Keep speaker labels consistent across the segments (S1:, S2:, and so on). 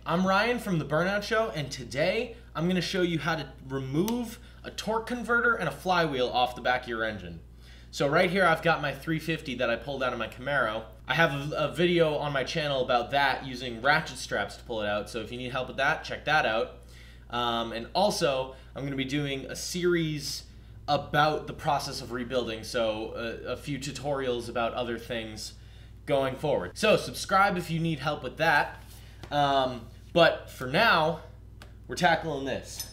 S1: I'm Ryan from the Burnout Show, and today I'm going to show you how to remove a torque converter and a flywheel off the back of your engine. So right here I've got my 350 that I pulled out of my Camaro. I have a video on my channel about that using ratchet straps to pull it out, so if you need help with that, check that out. And also, I'm going to be doing a series about the process of rebuilding, so a few tutorials about other things going forward. So subscribe if you need help with that. But for now, we're tackling this.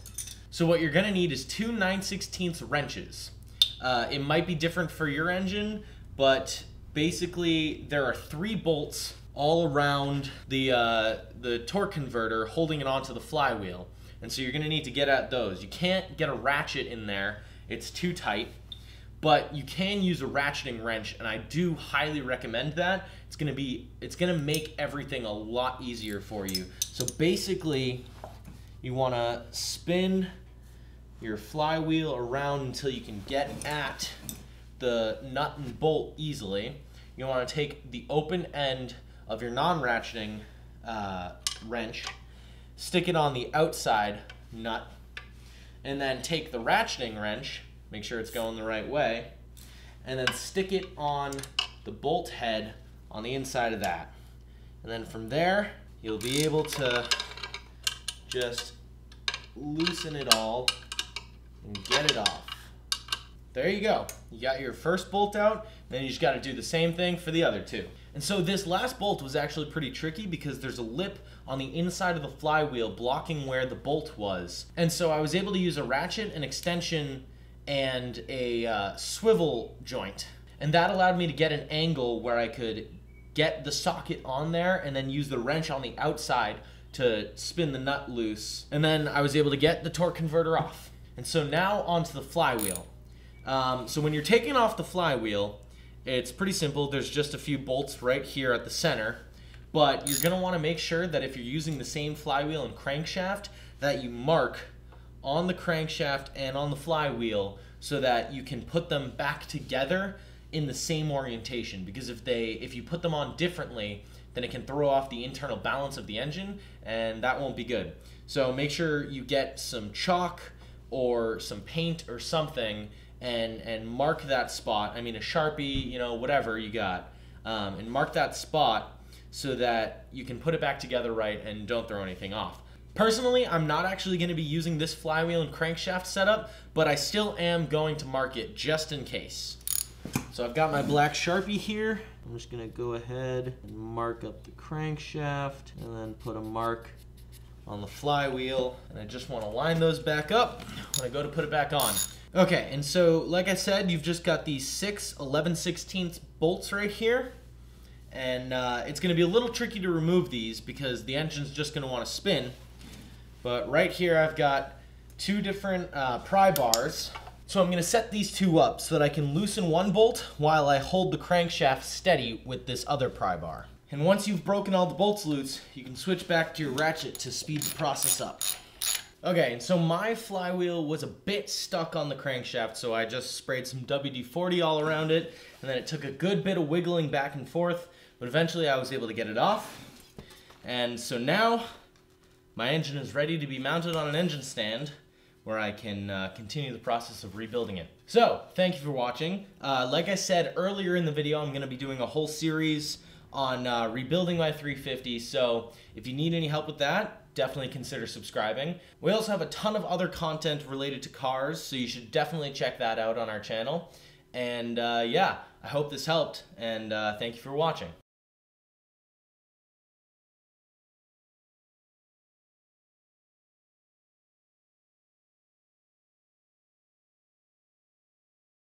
S1: So what you're gonna need is two 9/16 wrenches. It might be different for your engine, but basically there are 3 bolts all around the torque converter holding it onto the flywheel. And so you're gonna need to get at those. You can't get a ratchet in there, it's too tight. But you can use a ratcheting wrench, and I do highly recommend that. It's gonna make everything a lot easier for you. So basically, you wanna spin your flywheel around until you can get at the nut and bolt easily. You wanna take the open end of your non-ratcheting wrench, stick it on the outside nut, and then take the ratcheting wrench, make sure it's going the right way, and then stick it on the bolt head on the inside of that. And then from there, you'll be able to just loosen it all and get it off. There you go. You got your first bolt out, then you just got to do the same thing for the other 2. And so this last bolt was actually pretty tricky because there's a lip on the inside of the flywheel blocking where the bolt was. And so I was able to use a ratchet, an extension, and a swivel joint. And that allowed me to get an angle where I could get the socket on there and then use the wrench on the outside to spin the nut loose. And then I was able to get the torque converter off. And so now onto the flywheel. So when you're taking off the flywheel, it's pretty simple. There's just a few bolts right here at the center. But you're gonna wanna make sure that if you're using the same flywheel and crankshaft, that you mark on the crankshaft and on the flywheel so that you can put them back together in the same orientation, because if you put them on differently, then it can throw off the internal balance of the engine, and that won't be good. So make sure you get some chalk or some paint or something and mark that spot. I mean, a Sharpie, you know, whatever you got, and mark that spot so that you can put it back together right and don't throw anything off. Personally, I'm not actually going to be using this flywheel and crankshaft setup, but I still am going to mark it just in case. So I've got my black Sharpie here. I'm just going to go ahead and mark up the crankshaft and then put a mark on the flywheel. And I just want to line those back up when I go to put it back on. Okay, and so like I said, you've just got these 6 11/16 bolts right here. And it's going to be a little tricky to remove these because the engine's just going to want to spin. But right here I've got 2 different pry bars. So I'm going to set these 2 up so that I can loosen one bolt while I hold the crankshaft steady with this other pry bar. And once you've broken all the bolts loose, you can switch back to your ratchet to speed the process up. Okay, and so my flywheel was a bit stuck on the crankshaft, so I just sprayed some WD-40 all around it, and then it took a good bit of wiggling back and forth, but eventually I was able to get it off. And so now my engine is ready to be mounted on an engine stand where I can continue the process of rebuilding it. So, thank you for watching. Like I said earlier in the video, I'm gonna be doing a whole series on rebuilding my 350, so if you need any help with that, definitely consider subscribing. We also have a ton of other content related to cars, so you should definitely check that out on our channel. And yeah, I hope this helped, and thank you for watching.